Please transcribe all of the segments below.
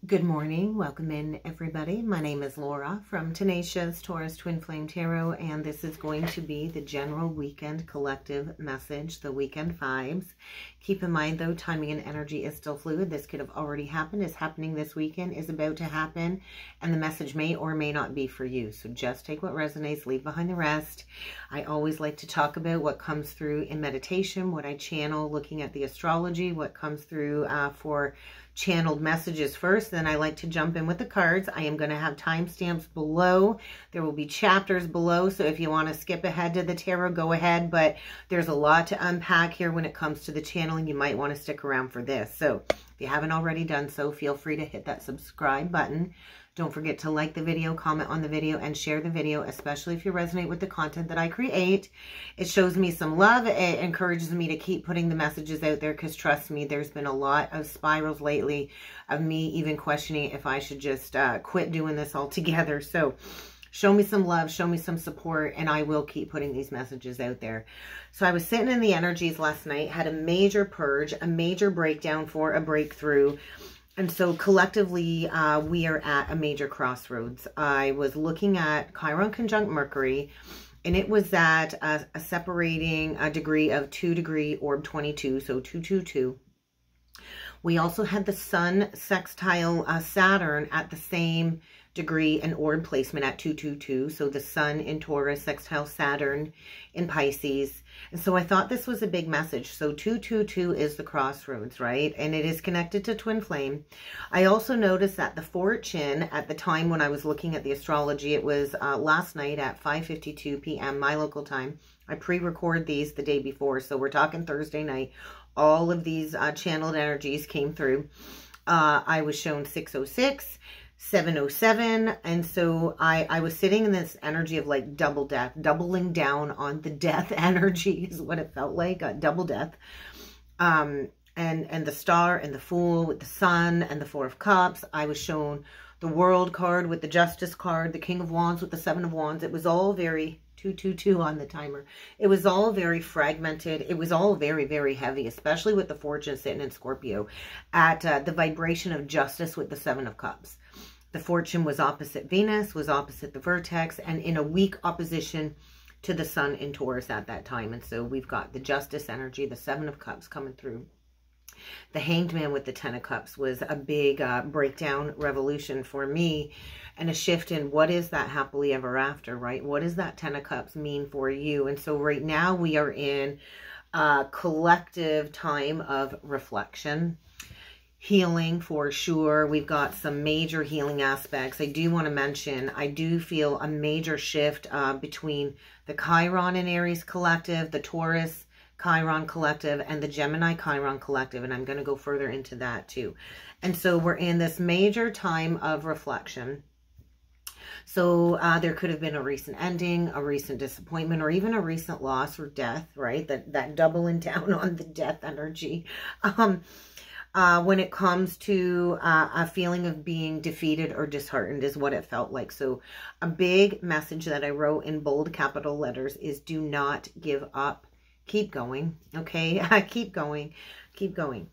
Good morning. Welcome in, everybody. My name is Laura from Tenacious Taurus Twin Flame Tarot, and this is going to be the general weekend collective message, the weekend vibes. Keep in mind, though, timing and energy is still fluid. This could have already happened, is happening this weekend, is about to happen, and the message may or may not be for you. So just take what resonates, leave behind the rest. I always like to talk about what comes through in meditation, what I channel looking at the astrology, what comes through for channeled messages first. Then I like to jump in with the cards. I am going to have timestamps below. There will be chapters below, so if you want to skip ahead to the tarot, go ahead, but there's a lot to unpack here when it comes to the channeling. You might want to stick around for this. So if you haven't already done so, feel free to hit that subscribe button. Don't forget to like the video, comment on the video, and share the video, especially if you resonate with the content that I create. It shows me some love. It encourages me to keep putting the messages out there because, trust me, there's been a lot of spirals lately of me even questioning if I should just quit doing this altogether. So show me some love, show me some support, and I will keep putting these messages out there. So I was sitting in the energies last night, had a major purge, a major breakdown for a breakthrough. And so collectively, we are at a major crossroads. I was looking at Chiron conjunct Mercury, and it was at a separating a degree of 2-degree orb 22, so 222. We also had the Sun sextile Saturn at the same degree and orb placement at 222. So the Sun in Taurus, sextile Saturn in Pisces. And so I thought this was a big message. So 222 is the crossroads, right? And it is connected to twin flame. I also noticed that the fortune at the time when I was looking at the astrology, it was last night at 5:52 p.m. my local time. I pre-record these the day before. So we're talking Thursday night. All of these channeled energies came through. I was shown 606. 707, and so I was sitting in this energy of like double death, doubling down on the death energy is what it felt like, double death. And the Star and the Fool with the Sun and the Four of Cups. I was shown the World card with the Justice card, the King of Wands with the Seven of Wands. It was all very 222 on the timer. It was all very fragmented. It was all very, very heavy, especially with the Fortune sitting in Scorpio at the vibration of Justice with the Seven of Cups. The Fortune was opposite Venus, was opposite the Vertex, and in a weak opposition to the Sun in Taurus at that time. And so we've got the Justice energy, the Seven of Cups coming through. The Hanged Man with the Ten of Cups was a big breakdown revolution for me, and a shift in what is that happily ever after, right? What does that Ten of Cups mean for you? And so right now we are in a collective time of reflection. Healing for sure. We've got some major healing aspects. I do want to mention, I do feel a major shift between the Chiron and Aries collective, the Taurus Chiron collective, and the Gemini Chiron collective. And I'm going to go further into that too. And so we're in this major time of reflection. So there could have been a recent ending, a recent disappointment, or even a recent loss or death, right? That doubling down on the death energy. When it comes to a feeling of being defeated or disheartened is what it felt like. So a big message that I wrote in bold capital letters is do not give up. Keep going, okay? Keep going. Keep going.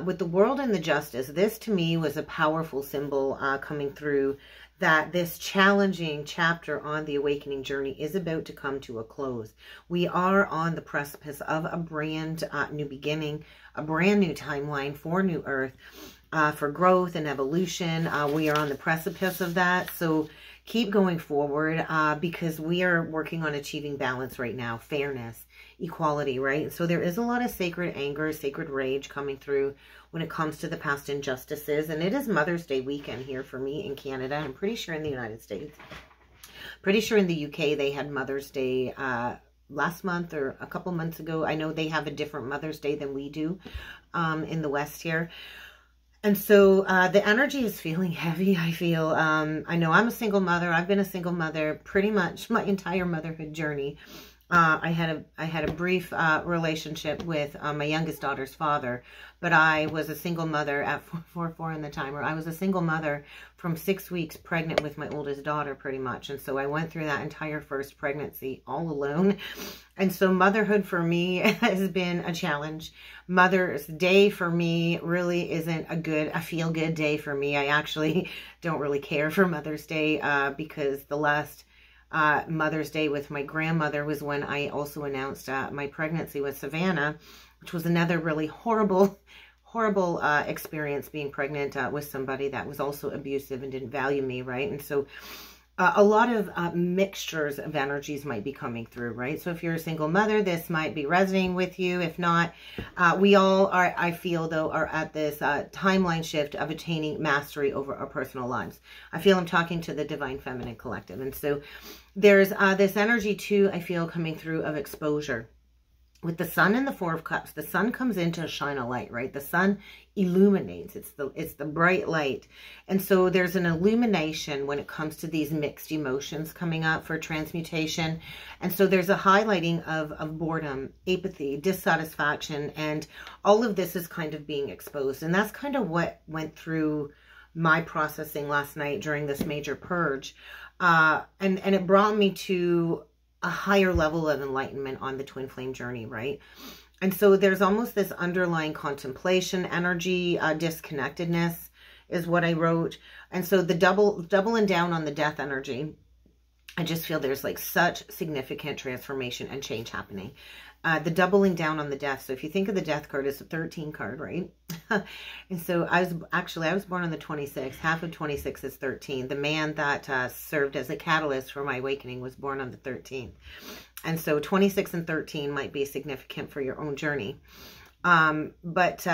With the World and the Justice, this to me was a powerful symbol coming through that this challenging chapter on the awakening journey is about to come to a close. We are on the precipice of a brand new beginning, a brand new timeline for New Earth, for growth and evolution. We are on the precipice of that. So keep going forward because we are working on achieving balance right now, fairness, equality, right? So there is a lot of sacred anger, sacred rage coming through when it comes to the past injustices. And it is Mother's Day weekend here for me in Canada. I'm pretty sure in the United States. Pretty sure in the UK they had Mother's Day last month or a couple months ago. I know they have a different Mother's Day than we do in the West here. And so the energy is feeling heavy, I feel. I know I'm a single mother. I've been a single mother pretty much my entire motherhood journey. I had a brief relationship with my youngest daughter's father, but I was a single mother at 4 in the timer. I was a single mother from 6 weeks pregnant with my oldest daughter, pretty much. And so I went through that entire first pregnancy all alone. And so motherhood for me has been a challenge. Mother's Day for me really isn't a feel-good day for me. I actually don't really care for Mother's Day because the last Mother's Day with my grandmother was when I also announced my pregnancy with Savannah, which was another really horrible experience, being pregnant with somebody that was also abusive and didn't value me, right? And so a lot of mixtures of energies might be coming through, right? So if you're a single mother, this might be resonating with you. If not, we all are, I feel though, are at this timeline shift of attaining mastery over our personal lives. I feel I'm talking to the Divine Feminine Collective. And so there's this energy too, I feel, coming through of exposure. With the sun and the Four of Cups, the sun comes in to shine a light, right? The sun illuminates. It's the bright light. And so there's an illumination when it comes to these mixed emotions coming up for transmutation. And so there's a highlighting of boredom, apathy, dissatisfaction, and all of this is kind of being exposed. And that's kind of what went through my processing last night during this major purge. And it brought me to a higher level of enlightenment on the twin flame journey, right? And so there's almost this underlying contemplation energy, disconnectedness is what I wrote. And so the doubling down on the death energy, I just feel there's like such significant transformation and change happening. The doubling down on the death. So if you think of the death card as a 13 card, right? And so I was born on the 26th. Half of 26 is 13. The man that served as a catalyst for my awakening was born on the 13th. And so 26 and 13 might be significant for your own journey. But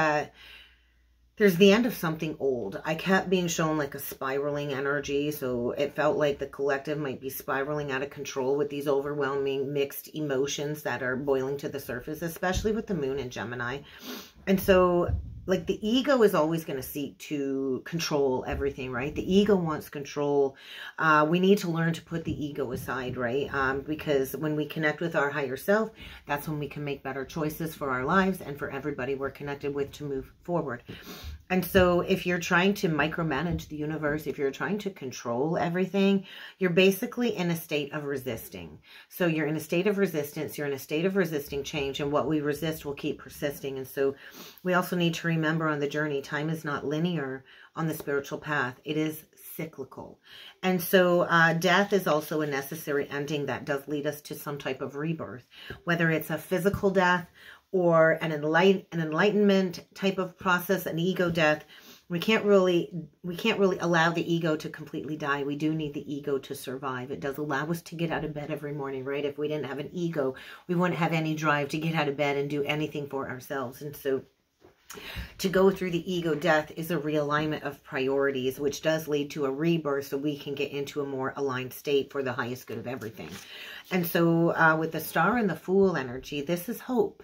there's the end of something old. I kept being shown like a spiraling energy. So it felt like the collective might be spiraling out of control with these overwhelming mixed emotions that are boiling to the surface, especially with the moon in Gemini. And so like the ego is always going to seek to control everything, right? The ego wants control. We need to learn to put the ego aside, right? Because when we connect with our higher self, that's when we can make better choices for our lives and for everybody we're connected with to move forward. And so if you're trying to micromanage the universe, if you're trying to control everything, you're basically in a state of resisting. So you're in a state of resistance, you're in a state of resisting change, and what we resist will keep persisting. And so we also need to remember on the journey, time is not linear on the spiritual path. It is cyclical. And so death is also a necessary ending that does lead us to some type of rebirth, whether it's a physical death or an enlightenment type of process, an ego death. We can't really allow the ego to completely die. We do need the ego to survive. It does allow us to get out of bed every morning, right? If we didn't have an ego, we wouldn't have any drive to get out of bed and do anything for ourselves. And so to go through the ego death is a realignment of priorities, which does lead to a rebirth so we can get into a more aligned state for the highest good of everything. And so with the star and the fool energy, this is hope.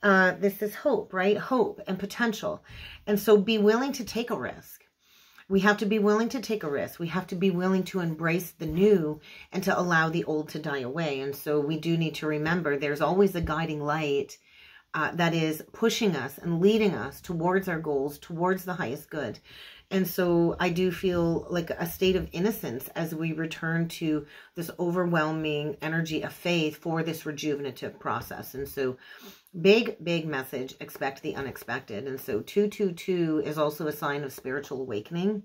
This is hope, right? Hope and potential. And so be willing to take a risk. We have to be willing to take a risk. We have to be willing to embrace the new and to allow the old to die away. And so we do need to remember there's always a guiding light that is pushing us and leading us towards our goals, towards the highest good. And so I do feel like a state of innocence as we return to this overwhelming energy of faith for this rejuvenative process. And so big message, expect the unexpected. And so 222 is also a sign of spiritual awakening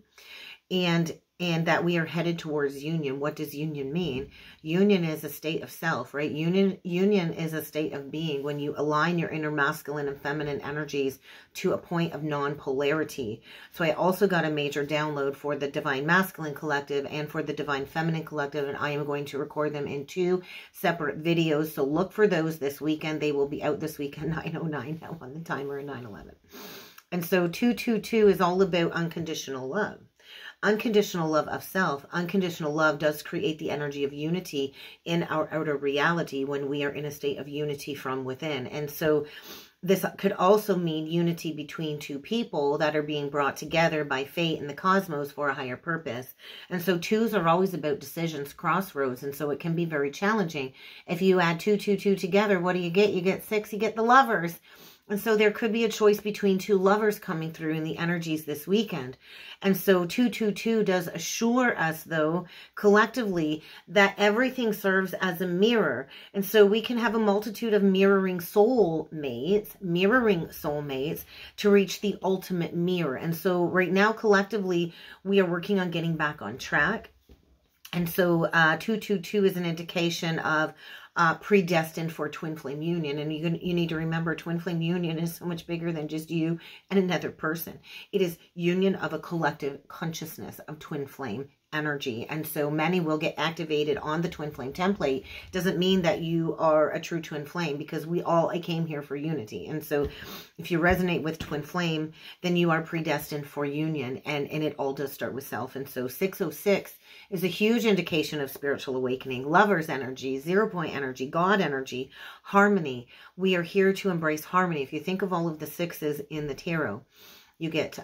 and that we are headed towards union. What does union mean? Union is a state of self, right? Union is a state of being when you align your inner masculine and feminine energies to a point of non-polarity. So I also got a major download for the Divine Masculine Collective and for the Divine Feminine Collective, and I am going to record them in 2 separate videos. So look for those this weekend. They will be out this weekend, 9:09 now on the timer, and 9:11. And so 222 is all about unconditional love. Unconditional love of self. Unconditional love does create the energy of unity in our outer reality when we are in a state of unity from within. And so This could also mean unity between two people that are being brought together by fate and the cosmos for a higher purpose. And so twos are always about decisions, crossroads. And so it can be very challenging. If you add 2, 2, 2 together, what do you get? You get 6, you get the Lovers. And so there could be a choice between two lovers coming through in the energies this weekend. And so 222 does assure us, though, collectively, that everything serves as a mirror. And so we can have a multitude of mirroring soulmates to reach the ultimate mirror. And so right now, collectively, we are working on getting back on track. And so 222 is an indication of predestined for twin flame union. And you need to remember, twin flame union is so much bigger than just you and another person. It is union of a collective consciousness of twin flame energy. And so many will get activated on the twin flame template. Doesn't mean that you are a true twin flame, because I came here for unity. And so if you resonate with twin flame, then you are predestined for union, and it all does start with self. And so 606 is a huge indication of spiritual awakening, Lovers energy, 0 point energy, God energy, harmony. We are here to embrace harmony. If you think of all of the 6s in the tarot, you get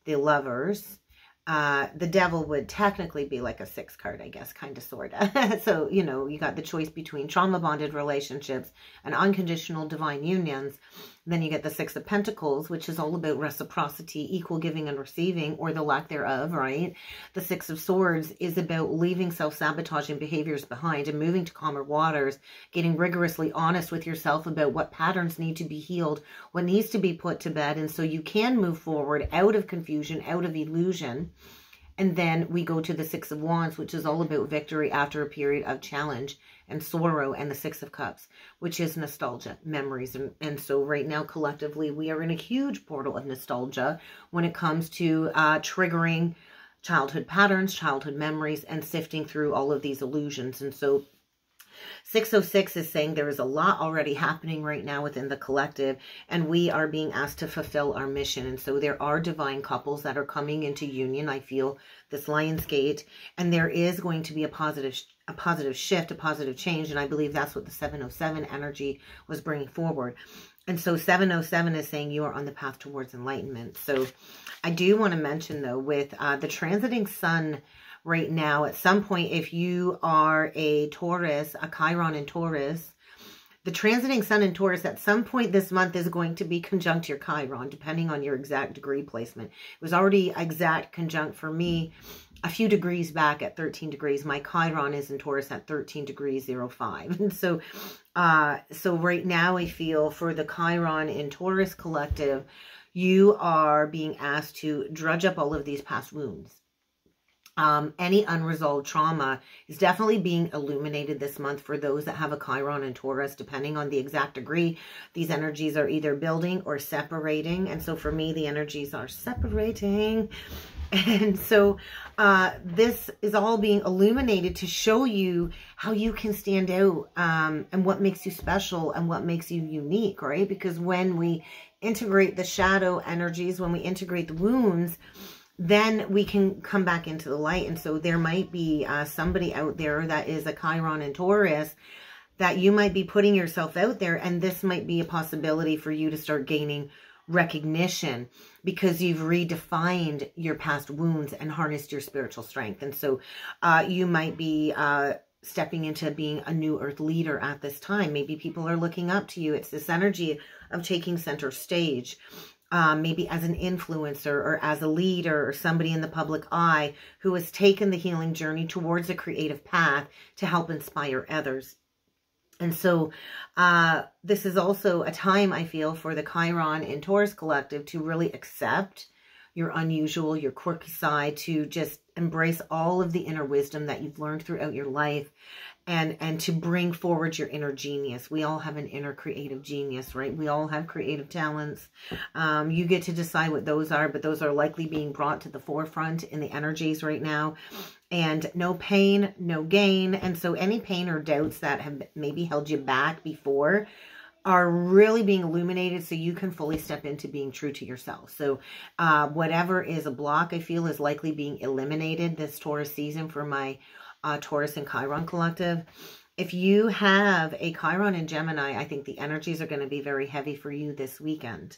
the Lovers. The Devil would technically be like a 6 card, I guess, kind of, sort of. So, you got the choice between trauma-bonded relationships and unconditional divine unions. Then you get the 6 of Pentacles, which is all about reciprocity, equal giving and receiving, or the lack thereof, right? The 6 of Swords is about leaving self-sabotaging behaviors behind and moving to calmer waters, getting rigorously honest with yourself about what patterns need to be healed, what needs to be put to bed, and so you can move forward out of confusion, out of illusion. And then we go to the 6 of Wands, which is all about victory after a period of challenge and sorrow, and the 6 of Cups, which is nostalgia, memories. And so right now, collectively, we are in a huge portal of nostalgia when it comes to triggering childhood patterns, childhood memories, and sifting through all of these illusions. And so 606 is saying there is a lot already happening right now within the collective, and we are being asked to fulfill our mission. And so there are divine couples that are coming into union. I feel this Lion's Gate, and there is going to be a positive shift, a positive change. And I believe that's what the 707 energy was bringing forward. And so 707 is saying you are on the path towards enlightenment. So I do want to mention, though, with the transiting sun right now, at some point, if you are a Taurus, a Chiron in Taurus, the transiting sun in Taurus at some point this month is going to be conjunct your Chiron, depending on your exact degree placement. It was already exact conjunct for me a few degrees back at 13 degrees. My Chiron is in Taurus at 13 degrees 05. And so, so right now I feel for the Chiron in Taurus collective, you are being asked to drudge up all of these past wounds. Any unresolved trauma is definitely being illuminated this month for those that have a Chiron and Taurus, depending on the exact degree. These energies are either building or separating. And so for me, the energies are separating. And so this is all being illuminated to show you how you can stand out, and what makes you special and what makes you unique, right? Because when we integrate the shadow energies, when we integrate the wounds, then we can come back into the light. And so there might be somebody out there that is a Chiron and Taurus, that you might be putting yourself out there, and this might be a possibility for you to start gaining recognition because you've redefined your past wounds and harnessed your spiritual strength. And so you might be stepping into being a new earth leader at this time. Maybe people are looking up to you. It's this energy of taking center stage. Maybe as an influencer or as a leader or somebody in the public eye who has taken the healing journey towards a creative path to help inspire others. And so this is also a time, I feel, for the Chiron in Taurus collective to really accept your unusual, your quirky side, to just embrace all of the inner wisdom that you've learned throughout your life, and to bring forward your inner genius. We all have an inner creative genius, right? We all have creative talents. You get to decide what those are, but those are likely being brought to the forefront in the energies right now. And no pain, no gain. And so any pain or doubts that have maybe held you back before are really being illuminated so you can fully step into being true to yourself. So whatever is a block, I feel, is likely being eliminated this Taurus season for my Taurus and Chiron collective. If you have a Chiron in Gemini, I think the energies are going to be very heavy for you this weekend.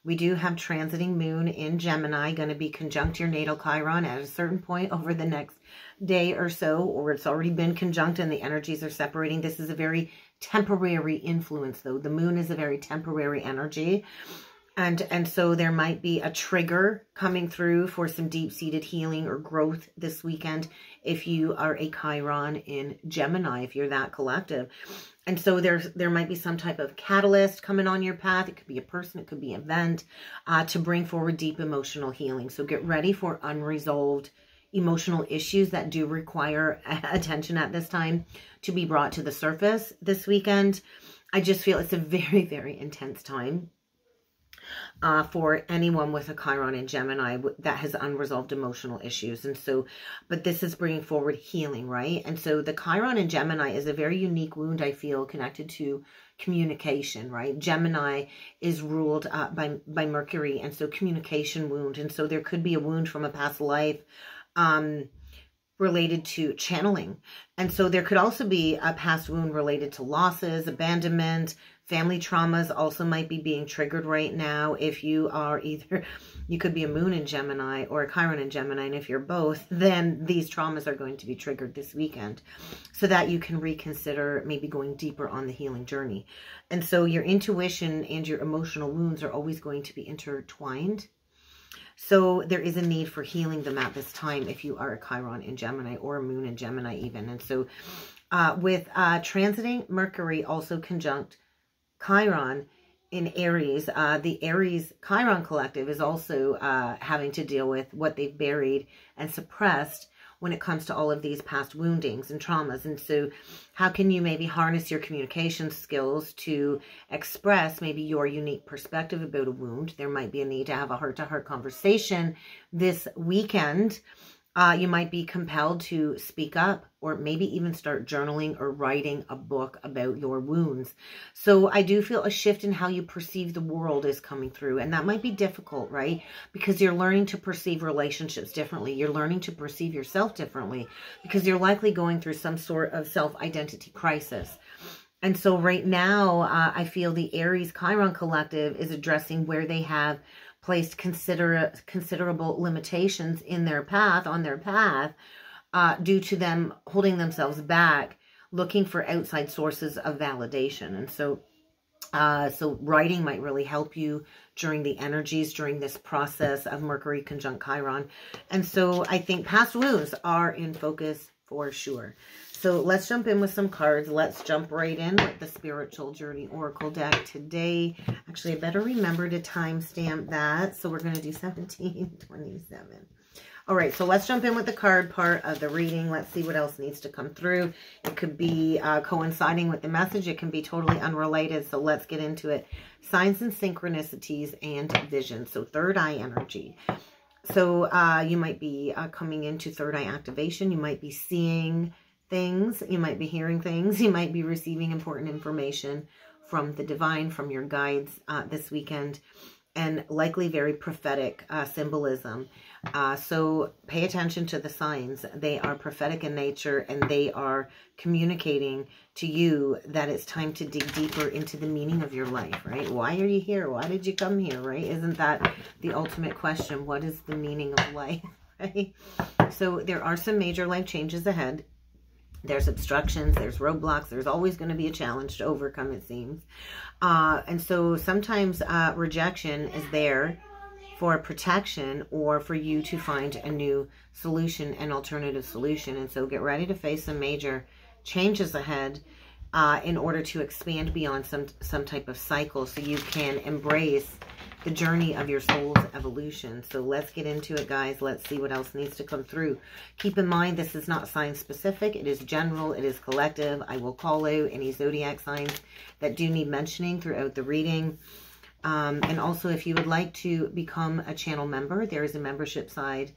We do have transiting moon in Gemini going to be conjunct your natal Chiron at a certain point over the next day or so, or it's already been conjunct and the energies are separating. This is a very temporary influence, though. The moon is a very temporary energy. And so there might be a trigger coming through for some deep-seated healing or growth this weekend if you are a Chiron in Gemini, if you're that collective. And so there might be some type of catalyst coming on your path. It could be a person, it could be an event, to bring forward deep emotional healing. So get ready for unresolved emotional issues that do require attention at this time to be brought to the surface this weekend. I just feel it's a very, very intense time. For anyone with a Chiron in Gemini that has unresolved emotional issues. And so, but this is bringing forward healing, right? And so the Chiron in Gemini is a very unique wound, I feel, connected to communication, right? Gemini is ruled by Mercury, and so communication wound. And so there could be a wound from a past life related to channeling. And so there could also be a past wound related to losses, abandonment, family traumas also might be being triggered right now. If you are either, you could be a moon in Gemini or a Chiron in Gemini. And if you're both, then these traumas are going to be triggered this weekend so that you can reconsider maybe going deeper on the healing journey. And so your intuition and your emotional wounds are always going to be intertwined. So there is a need for healing them at this time if you are a Chiron in Gemini or a moon in Gemini even. And so with transiting Mercury also conjunct Chiron in Aries, the Aries Chiron collective is also having to deal with what they've buried and suppressed when it comes to all of these past woundings and traumas. And so how can you maybe harness your communication skills to express maybe your unique perspective about a wound? There might be a need to have a heart-to-heart conversation this weekend. You might be compelled to speak up or maybe even start journaling or writing a book about your wounds. So I do feel a shift in how you perceive the world is coming through. And that might be difficult, right? Because you're learning to perceive relationships differently. You're learning to perceive yourself differently because you're likely going through some sort of self-identity crisis. And so right now, I feel the Aries Chiron collective is addressing where they have placed considerable limitations in their path, on their path, due to them holding themselves back, looking for outside sources of validation. And so, so writing might really help you during the energies, during this process of Mercury conjunct Chiron. And so I think past wounds are in focus for sure. So let's jump in with some cards. Let's jump right in with the Spiritual Journey Oracle deck today. Actually, I better remember to timestamp that. So we're going to do 1727. All right, so let's jump in with the card part of the reading. Let's see what else needs to come through. It could be coinciding with the message. It can be totally unrelated. So let's get into it. Signs and synchronicities and vision. So third eye energy. So you might be coming into third eye activation. You might be seeing things, you might be hearing things, you might be receiving important information from the divine, from your guides this weekend, and likely very prophetic symbolism. So pay attention to the signs. They are prophetic in nature, and they are communicating to you that it's time to dig deeper into the meaning of your life, right? Why are you here? Why did you come here, right? Isn't that the ultimate question? What is the meaning of life, right? So there are some major life changes ahead. There's obstructions, there's roadblocks, there's always going to be a challenge to overcome, it seems. And so sometimes rejection is there for protection or for you to find a new solution, an alternative solution. And so get ready to face some major changes ahead in order to expand beyond some type of cycle so you can embrace the journey of your soul's evolution. So let's get into it, guys. Let's see what else needs to come through. Keep in mind, this is not sign specific. It is general. It is collective. I will call out any zodiac signs that do need mentioning throughout the reading. And also, if you would like to become a channel member, there is a membership side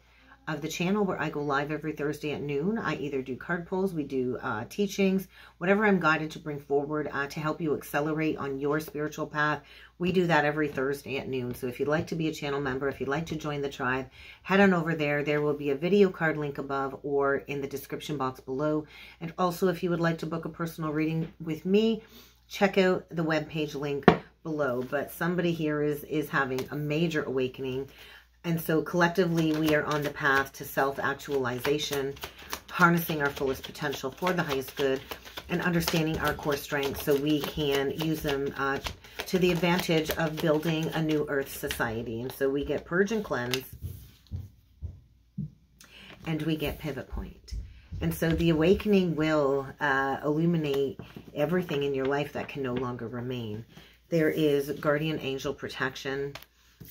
of the channel, where I go live every Thursday at noon. I either do card pulls, we do teachings, whatever I'm guided to bring forward to help you accelerate on your spiritual path. We do that every Thursday at noon. So if you'd like to be a channel member, if you'd like to join the tribe, head on over there. There will be a video card link above or in the description box below. And also, if you would like to book a personal reading with me, check out the webpage link below. But somebody here is having a major awakening. And so collectively, we are on the path to self-actualization, harnessing our fullest potential for the highest good, and understanding our core strengths so we can use them to the advantage of building a new earth society. And so we get purge and cleanse, and we get pivot point. And so the awakening will illuminate everything in your life that can no longer remain. There is guardian angel protection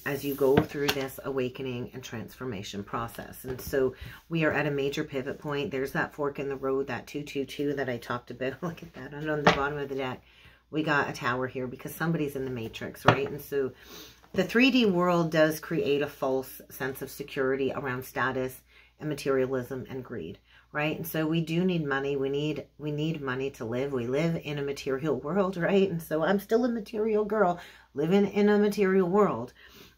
as you go through this awakening and transformation process. And so we are at a major pivot point. There's that fork in the road, that 222 that I talked about. Look at that. And on the bottom of the deck, we got a tower here because somebody's in the matrix, right? And so the 3D world does create a false sense of security around status and materialism and greed, right? And so we do need money. We need money to live. We live in a material world, right? And so I'm still a material girl living in a material world.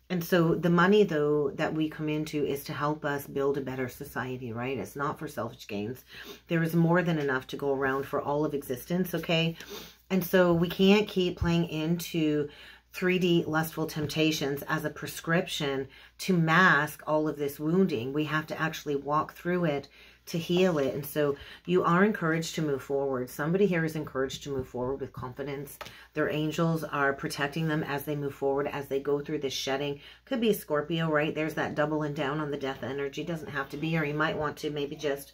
And so the money, though, that we come into is to help us build a better society, right? It's not for selfish gains. There is more than enough to go around for all of existence, okay? And so we can't keep playing into 3D lustful temptations as a prescription to mask all of this wounding. We have to actually walk through it to heal it. And so you are encouraged to move forward. Somebody here is encouraged to move forward with confidence. Their angels are protecting them as they move forward, as they go through this shedding. Could be Scorpio, right? There's that doubling down on the death energy. Doesn't have to be, or you might want to maybe just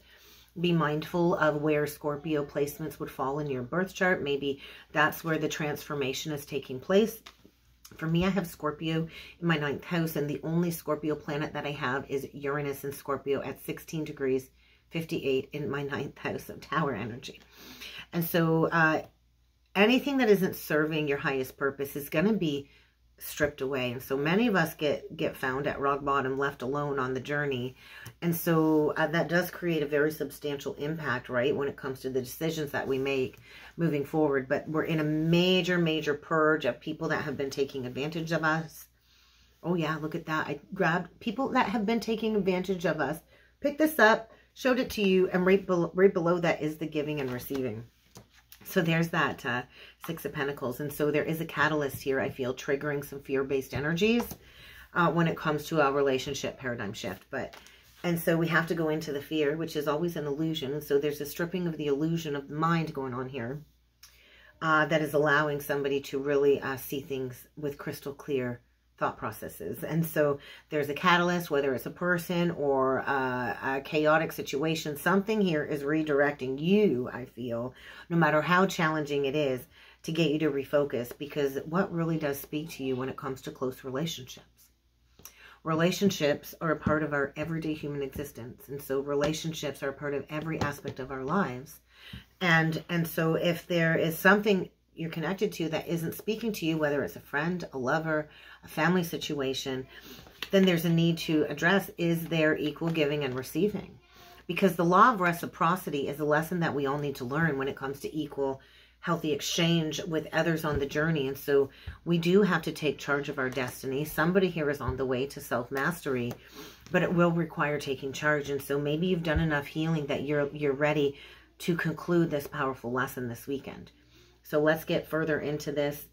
be mindful of where Scorpio placements would fall in your birth chart. Maybe that's where the transformation is taking place. For me, I have Scorpio in my 9th house, and the only Scorpio planet that I have is Uranus in Scorpio at 16 degrees 58 in my 9th house of tower energy. And so anything that isn't serving your highest purpose is going to be stripped away. And so many of us get found at rock bottom, left alone on the journey. And so that does create a very substantial impact, right, when it comes to the decisions that we make moving forward. But we're in a major, major purge of people that have been taking advantage of us. Oh yeah, look at that. I grabbed people that have been taking advantage of us. Pick this up, showed it to you, and right below that is the giving and receiving. So there's that 6 of Pentacles. And so there is a catalyst here, I feel, triggering some fear-based energies when it comes to our relationship paradigm shift. And so we have to go into the fear, which is always an illusion. And so there's a stripping of the illusion of the mind going on here that is allowing somebody to really see things with crystal clear thought processes. And so there's a catalyst, whether it's a person or a chaotic situation. Something here is redirecting you, I feel, no matter how challenging it is, to get you to refocus. Because what really does speak to you when it comes to close relationships? Relationships are a part of our everyday human existence. And so relationships are a part of every aspect of our lives. And so if there is something you're connected to that isn't speaking to you, whether it's a friend, a lover, a family situation, then there's a need to address, is there equal giving and receiving? Because the law of reciprocity is a lesson that we all need to learn when it comes to equal, healthy exchange with others on the journey. And so we do have to take charge of our destiny. Somebody here is on the way to self-mastery, but it will require taking charge. And so maybe you've done enough healing that you're ready to conclude this powerful lesson this weekend. So let's get further into this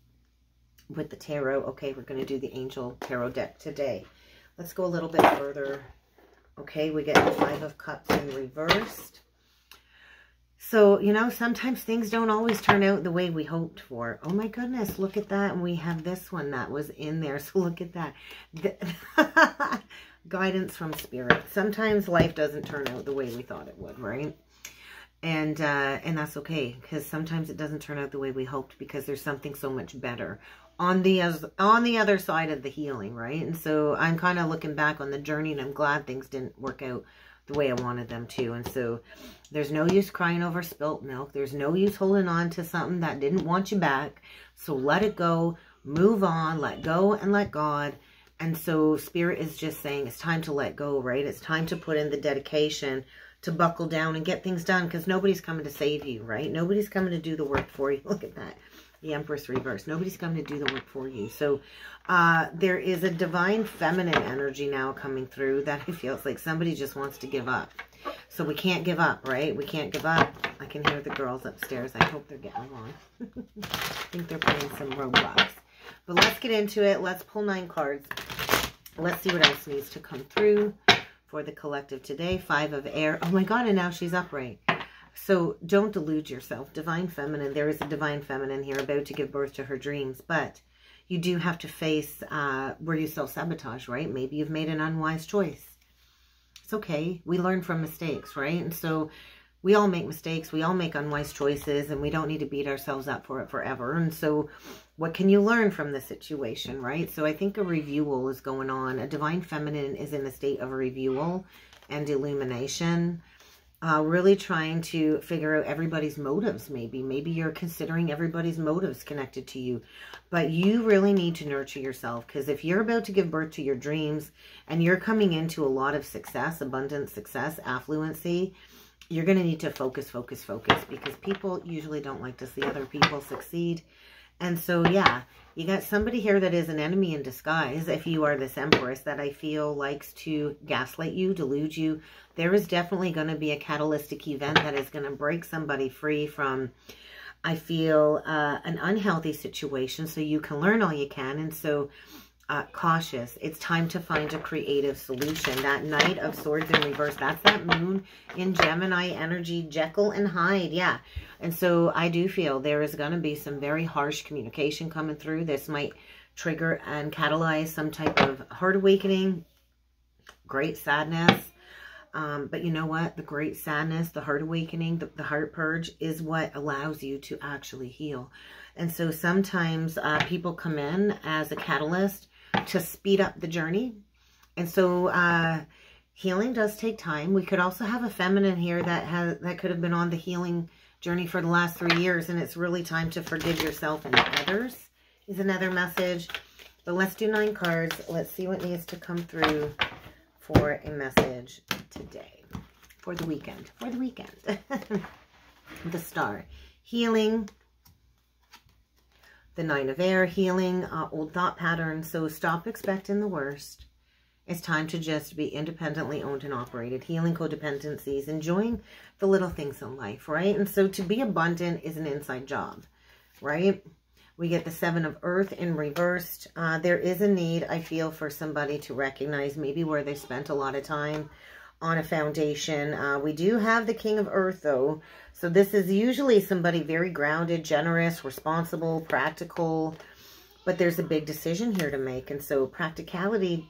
with the tarot. Okay, we're going to do the Angel Tarot deck today. Let's go a little bit further. Okay, we get the 5 of Cups in reversed. So, you know, sometimes things don't always turn out the way we hoped for. Oh my goodness, look at that. And we have this one that was in there. So look at that. Guidance from Spirit. Sometimes life doesn't turn out the way we thought it would, right? And that's okay, because sometimes it doesn't turn out the way we hoped, because there's something so much better on the other side of the healing, right? And so I'm kind of looking back on the journey, and I'm glad things didn't work out the way I wanted them to. And so there's no use crying over spilt milk. There's no use holding on to something that didn't want you back. So let it go, move on, let go and let God, And so Spirit is just saying it's time to let go, right? It's time to put in the dedication, to buckle down and get things done, because nobody's coming to save you, right? Nobody's coming to do the work for you. Look at that. The Empress reverse. Nobody's coming to do the work for you. So there is a divine feminine energy now coming through that I feel it's like somebody just wants to give up. So we can't give up, right? We can't give up. I can hear the girls upstairs. I hope they're getting along. I think they're playing some Roblox. But let's get into it. Let's pull 9 cards. Let's see what else needs to come through for the collective today. 5 of air. Oh my God, and now she's upright. So don't delude yourself. Divine feminine. There is a divine feminine here about to give birth to her dreams. But you do have to face where you self-sabotage, right? Maybe you've made an unwise choice. It's okay. We learn from mistakes, right? And so we all make mistakes. We all make unwise choices, and we don't need to beat ourselves up for it forever. And so what can you learn from the situation, right? So I think a reviewal is going on. A divine feminine is in a state of reviewal and illumination. Really trying to figure out everybody's motives, maybe. Maybe you're considering everybody's motives connected to you. But you really need to nurture yourself, because if you're about to give birth to your dreams and you're coming into a lot of success, abundant success, affluency, you're going to need to focus, focus, focus, because people usually don't like to see other people succeed. And so, yeah, you got somebody here that is an enemy in disguise, if you are this Empress, that I feel likes to gaslight you, delude you. There is definitely going to be a catalytic event that is going to break somebody free from, I feel, an unhealthy situation, so you can learn all you can. And so, cautious. It's time to find a creative solution. That Knight of Swords in reverse, that's that moon in Gemini energy, Jekyll and Hyde. Yeah. And so I do feel there is going to be some very harsh communication coming through. This might trigger and catalyze some type of heart awakening, great sadness. But you know what? The great sadness, the heart awakening, the heart purge is what allows you to actually heal. And so sometimes people come in as a catalyst to speed up the journey. And so healing does take time. We could also have a feminine here that could have been on the healing journey for the last 3 years, and it's really time to forgive yourself and others is another message. But let's do 9 cards. Let's see what needs to come through for a message today, for the weekend, the Star, healing, the 9 of air, healing, old thought patterns. So stop expecting the worst. It's time to just be independently owned and operated, healing codependencies, enjoying the little things in life, right? And so to be abundant is an inside job, right? We get the 7 of Earth in reversed. There is a need, I feel, for somebody to recognize maybe where they spent a lot of time on a foundation. We do have the King of Earth, though. So this is usually somebody very grounded, generous, responsible, practical. But there's a big decision here to make. And so practicality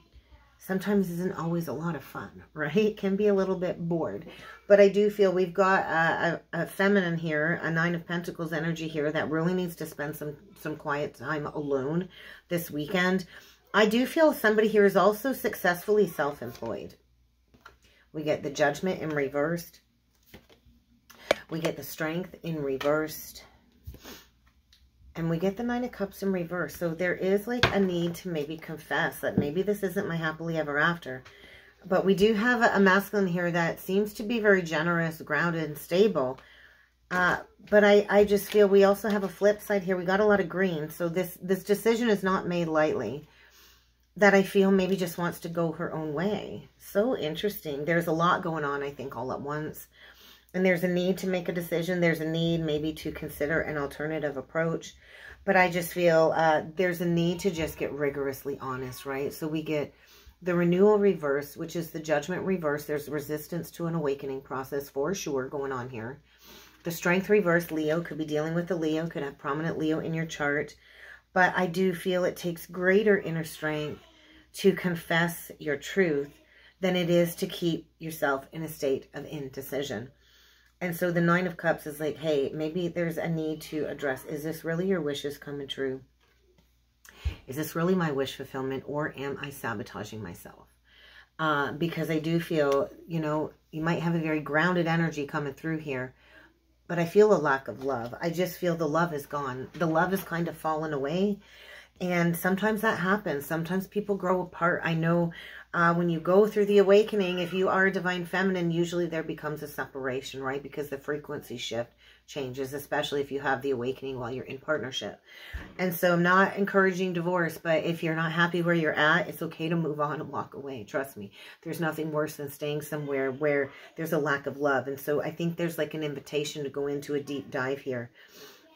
sometimes isn't always a lot of fun, right? It can be a little bit bored. But I do feel we've got a feminine here, a 9 of Pentacles energy here that really needs to spend some quiet time alone this weekend. I do feel somebody here is also successfully self-employed. We get the Judgment in reversed. We get the Strength in reversed. And we get the 9 of Cups in reverse. So there is like a need to maybe confess that maybe this isn't my happily ever after. But we do have a masculine here that seems to be very generous, grounded, and stable. But I just feel we also have a flip side here. We got a lot of green. So this decision is not made lightly. That I feel maybe just wants to go her own way. So interesting. There's a lot going on, I think, all at once. And there's a need to make a decision. There's a need maybe to consider an alternative approach. But I just feel there's a need to just get rigorously honest, right? So we get the renewal reverse, which is the Judgment reverse. There's resistance to an awakening process for sure going on here. The Strength reverse, Leo, could be dealing with the Leo, could have prominent Leo in your chart. But I do feel it takes greater inner strength to confess your truth than it is to keep yourself in a state of indecision. And so the 9 of Cups is like, hey, maybe there's a need to address, is this really your wishes coming true? Is this really my wish fulfillment, or am I sabotaging myself? Because I do feel, you know, you might have a very grounded energy coming through here, but I feel a lack of love. I just feel the love is gone. The love has kind of fallen away. And sometimes that happens. Sometimes people grow apart. I know when you go through the awakening, if you are a divine feminine, usually there becomes a separation, right? Because the frequency shift changes, especially if you have the awakening while you're in partnership. And so I'm not encouraging divorce, but if you're not happy where you're at, it's okay to move on and walk away. Trust me. There's nothing worse than staying somewhere where there's a lack of love. And so I think there's like an invitation to go into a deep dive here.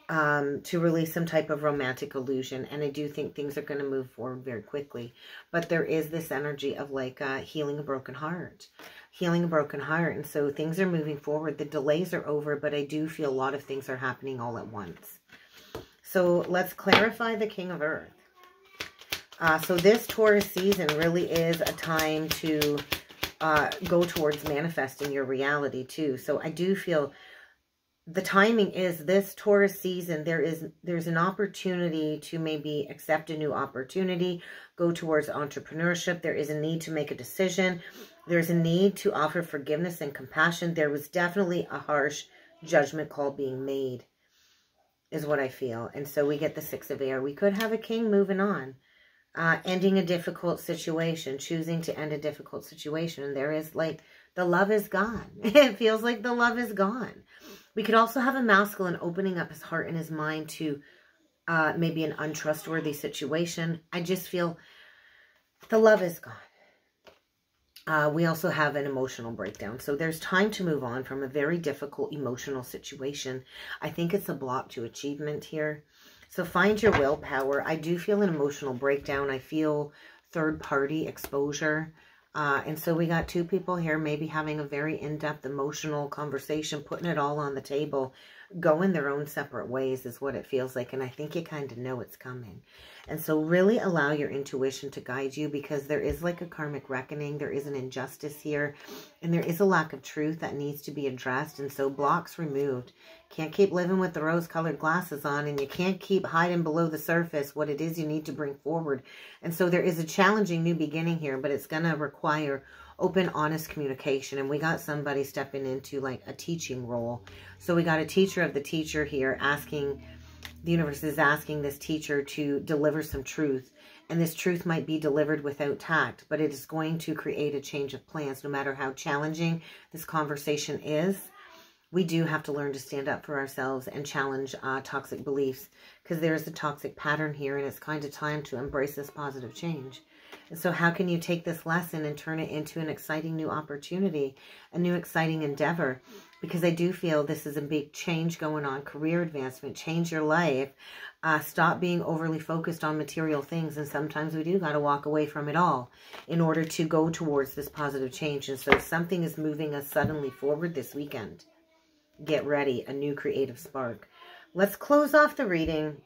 To release some type of romantic illusion. And I do think things are going to move forward very quickly. But there is this energy of like healing a broken heart. Healing a broken heart. And so things are moving forward. The delays are over, but I do feel a lot of things are happening all at once. So let's clarify the King of Earth. So this Taurus season really is a time to go towards manifesting your reality too. So I do feel the timing is this Taurus season. There's an opportunity to maybe accept a new opportunity, go towards entrepreneurship. There is a need to make a decision. There's a need to offer forgiveness and compassion. There was definitely a harsh judgment call being made, is what I feel. And so we get the Six of Air. We could have a king moving on, ending a difficult situation, choosing to end a difficult situation. And there is like, the love is gone. It feels like the love is gone. We could also have a masculine opening up his heart and his mind to maybe an untrustworthy situation. I just feel the love is gone. We also have an emotional breakdown. So there's time to move on from a very difficult emotional situation. I think it's a block to achievement here. So find your willpower. I do feel an emotional breakdown. I feel third-party exposure. And so we got two people here maybe having a very in-depth emotional conversation, putting it all on the table, going their own separate ways is what it feels like. And I think you kind of know it's coming. And so really allow your intuition to guide you, because there is like a karmic reckoning. There is an injustice here, and there is a lack of truth that needs to be addressed. And so blocks removed. Can't keep living with the rose-colored glasses on, and you can't keep hiding below the surface what it is you need to bring forward. And so there is a challenging new beginning here, but it's going to require open, honest communication. And we got somebody stepping into like a teaching role. So we got a teacher of the teacher here asking, the universe is asking this teacher to deliver some truth. And this truth might be delivered without tact, but it is going to create a change of plans. No matter how challenging this conversation is, we do have to learn to stand up for ourselves and challenge toxic beliefs, because there's a toxic pattern here, and it's kind of time to embrace this positive change. And so how can you take this lesson and turn it into an exciting new opportunity, a new exciting endeavor? Because I do feel this is a big change going on, career advancement, change your life. Stop being overly focused on material things. And sometimes we do got to walk away from it all in order to go towards this positive change. And so something is moving us suddenly forward this weekend. Get ready, a new creative spark. Let's close off the reading.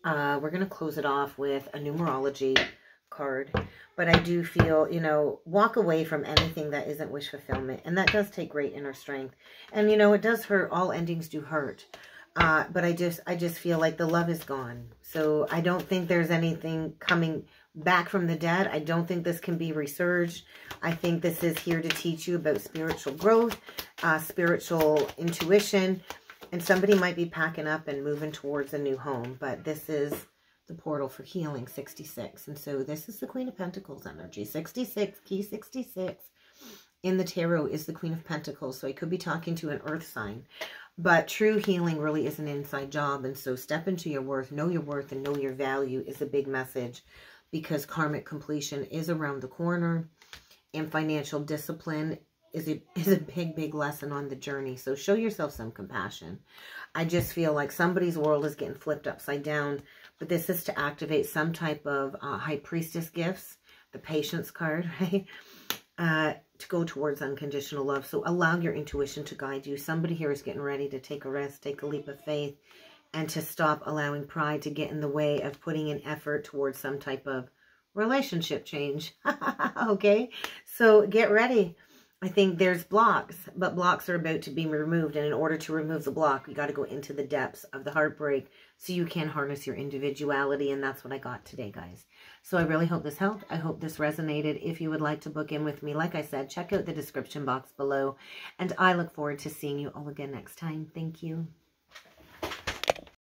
We're going to close it off with a numerology card. But I do feel, you know, walk away from anything that isn't wish fulfillment. And that does take great inner strength. And, you know, it does hurt. All endings do hurt. But I just feel like the love is gone. So I don't think there's anything coming back from the dead. I don't think this can be resurged. I think this is here to teach you about spiritual growth, spiritual intuition, and somebody might be packing up and moving towards a new home. But this is the portal for healing, 66. And so this is the Queen of Pentacles energy. 66, key 66 in the tarot is the Queen of Pentacles. So I could be talking to an earth sign. But true healing really is an inside job. And so step into your worth, know your worth, and know your value is a big message, because karmic completion is around the corner, and financial discipline is a big, big lesson on the journey. So show yourself some compassion. I just feel like somebody's world is getting flipped upside down, but this is to activate some type of High Priestess gifts, the Patience card, right? To go towards unconditional love. So allow your intuition to guide you. Somebody here is getting ready to take a risk, take a leap of faith, and to stop allowing pride to get in the way of putting an effort towards some type of relationship change. Okay? So get ready. I think there's blocks, but blocks are about to be removed. And in order to remove the block, you got to go into the depths of the heartbreak so you can harness your individuality. And that's what I got today, guys. So I really hope this helped. I hope this resonated. If you would like to book in with me, like I said, check out the description box below. And I look forward to seeing you all again next time. Thank you.